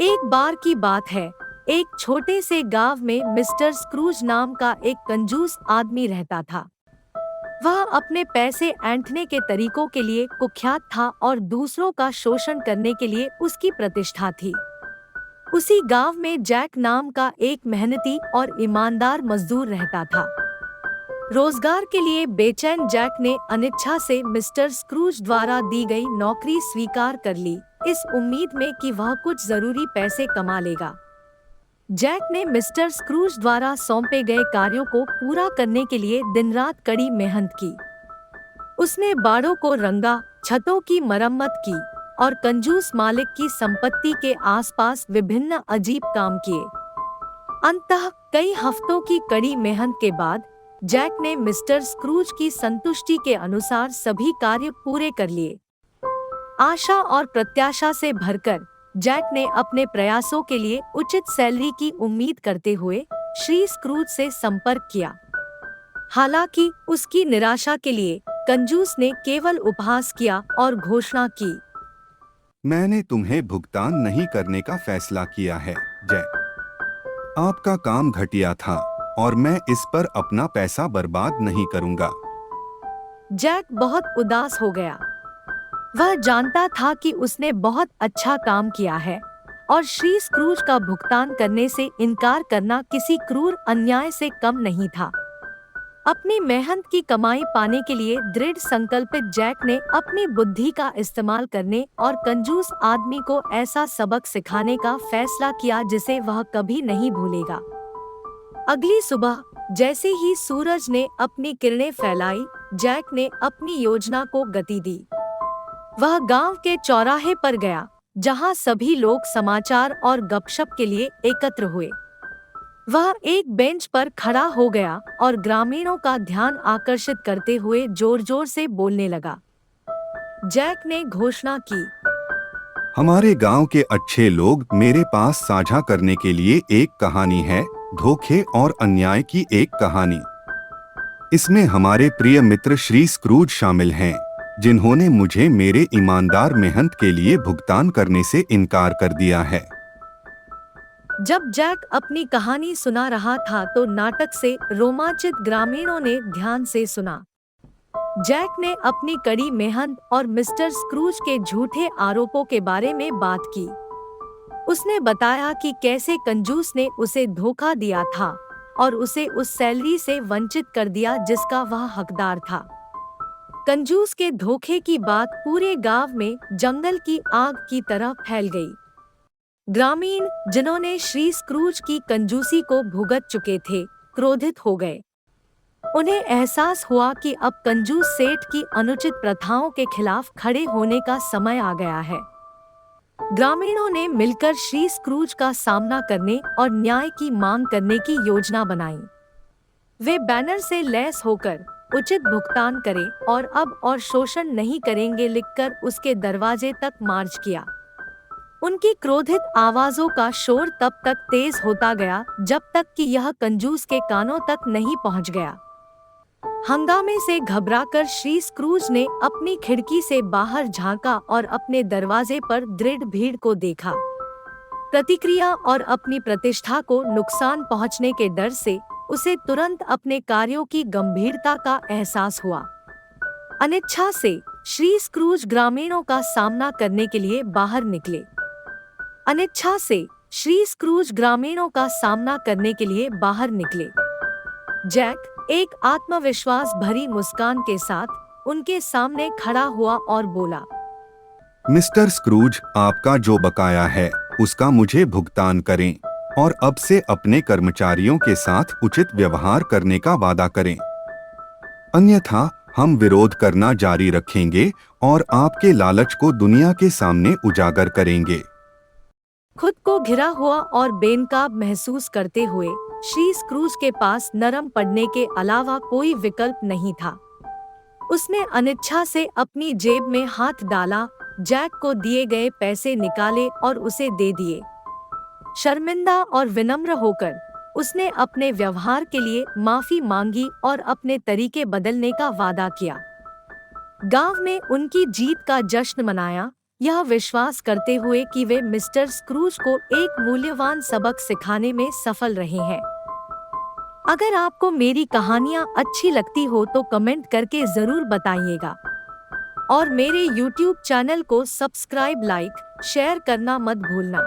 एक बार की बात है। एक छोटे से गांव में मिस्टर स्क्रूज नाम का एक कंजूस आदमी रहता था। वह अपने पैसे ऐंठने के तरीकों के लिए कुख्यात था और दूसरों का शोषण करने के लिए उसकी प्रतिष्ठा थी। उसी गांव में जैक नाम का एक मेहनती और ईमानदार मजदूर रहता था। रोजगार के लिए बेचैन जैक ने अनिच्छा से मिस्टर स्क्रूज द्वारा दी गई नौकरी स्वीकार कर ली, इस उम्मीद में कि वह कुछ जरूरी पैसे कमा लेगा। जैक ने मिस्टर स्क्रूज द्वारा सौंपे गए कार्यों को पूरा करने के लिए दिन रात कड़ी मेहनत की। उसने बाड़ों को रंगा, छतों की मरम्मत की और कंजूस मालिक की संपत्ति के आसपास विभिन्न अजीब काम किए। अंततः कई हफ्तों की कड़ी मेहनत के बाद जैक ने मिस्टर स्क्रूज की संतुष्टि के अनुसार सभी कार्य पूरे कर लिए। आशा और प्रत्याशा से भरकर जैक ने अपने प्रयासों के लिए उचित सैलरी की उम्मीद करते हुए श्री स्क्रूज से संपर्क किया। हालांकि उसकी निराशा के लिए कंजूस ने केवल उपहास किया और घोषणा की, मैंने तुम्हें भुगतान नहीं करने का फैसला किया है, जैक। आपका काम घटिया था और मैं इस पर अपना पैसा बर्बाद नहीं करूंगा। जैक बहुत उदास हो गया। वह जानता था कि उसने बहुत अच्छा काम किया है और श्री स्क्रूज का भुगतान करने से इनकार करना किसी क्रूर अन्याय से कम नहीं था। अपनी मेहनत की कमाई पाने के लिए दृढ़ संकल्पित जैक ने अपनी बुद्धि का इस्तेमाल करने और कंजूस आदमी को ऐसा सबक सिखाने का फैसला किया जिसे वह कभी नहीं भूलेगा। अगली सुबह जैसे ही सूरज ने अपनी किरणें फैलाई, जैक ने अपनी योजना को गति दी। वह गांव के चौराहे पर गया, जहां सभी लोग समाचार और गपशप के लिए एकत्र हुए। वह एक बेंच पर खड़ा हो गया और ग्रामीणों का ध्यान आकर्षित करते हुए जोर जोर से बोलने लगा। जैक ने घोषणा की, हमारे गांव के अच्छे लोग मेरे पास साझा करने के लिए एक कहानी है, धोखे और अन्याय की एक कहानी। इसमें हमारे प्रिय मित्र श्री स्क्रूज शामिल हैं, जिन्होंने मुझे मेरे ईमानदार मेहनत के लिए भुगतान करने से इनकार कर दिया है। जब जैक अपनी कहानी सुना रहा था तो नाटक से रोमांचित ग्रामीणों ने ध्यान से सुना। जैक ने अपनी कड़ी मेहनत और मिस्टर स्क्रूज के झूठे आरोपों के बारे में बात की। उसने बताया कि कैसे कंजूस ने उसे धोखा दिया था और उसे उस सैलरी से वंचित कर दिया जिसका वह हकदार था। कंजूस के धोखे की बात पूरे गांव में जंगल की आग की तरह फैल गई। ग्रामीण, जिन्होंने श्री स्क्रूज की कंजूसी को भुगत चुके थे, क्रोधित हो गए। उन्हें एहसास हुआ कि अब कंजूस सेठ की अनुचित प्रथाओं के खिलाफ खड़े होने का समय आ गया है। ग्रामीणों ने मिलकर श्री स्क्रूज का सामना करने और न्याय की मांग करने की योजना बनाई। वे बैनर से लैस होकर उचित भुगतान करें और अब और शोषण नहीं करेंगे लिखकर उसके दरवाजे तक मार्च किया। उनकी क्रोधित आवाजों का शोर तब तक तेज होता गया जब तक कि यह कंजूस के कानों तक नहीं पहुंच गया। हंगामे से घबराकर श्री स्क्रूज ने अपनी खिड़की से बाहर झांका और अपने दरवाजे पर दृढ़ भीड़ को देखा। प्रतिक्रिया और अपनी प्रतिष्ठा को नुकसान पहुंचने के डर से उसे तुरंत अपने कार्यों की गंभीरता का एहसास हुआ। अनिच्छा से श्री स्क्रूज ग्रामीणों का सामना करने के लिए बाहर निकले। अनिच्छा से श्री स्क्रूज ग्रामीणों का सामना करने के लिए बाहर निकले। जैक एक आत्मविश्वास भरी मुस्कान के साथ उनके सामने खड़ा हुआ और बोला, मिस्टर स्क्रूज, आपका जो बकाया है उसका मुझे भुगतान करें और अब से अपने कर्मचारियों के साथ उचित व्यवहार करने का वादा करें। अन्यथा हम विरोध करना जारी रखेंगे और आपके लालच को दुनिया के सामने उजागर करेंगे। खुद को घिरा हुआ और बेनकाब महसूस करते हुए श्री स्क्रूज के पास नरम पड़ने के अलावा कोई विकल्प नहीं था। उसने अनिच्छा से अपनी जेब में हाथ डाला, जैक को दिए गए पैसे निकाले और उसे दे दिए। शर्मिंदा और विनम्र होकर उसने अपने व्यवहार के लिए माफी मांगी और अपने तरीके बदलने का वादा किया। गांव में उनकी जीत का जश्न मनाया यह विश्वास करते हुए कि वे मिस्टर स्क्रूज को एक मूल्यवान सबक सिखाने में सफल रहे हैं। अगर आपको मेरी कहानियाँ अच्छी लगती हो तो कमेंट करके जरूर बताइएगा और मेरे YouTube चैनल को सब्सक्राइब, लाइक, शेयर करना मत भूलना।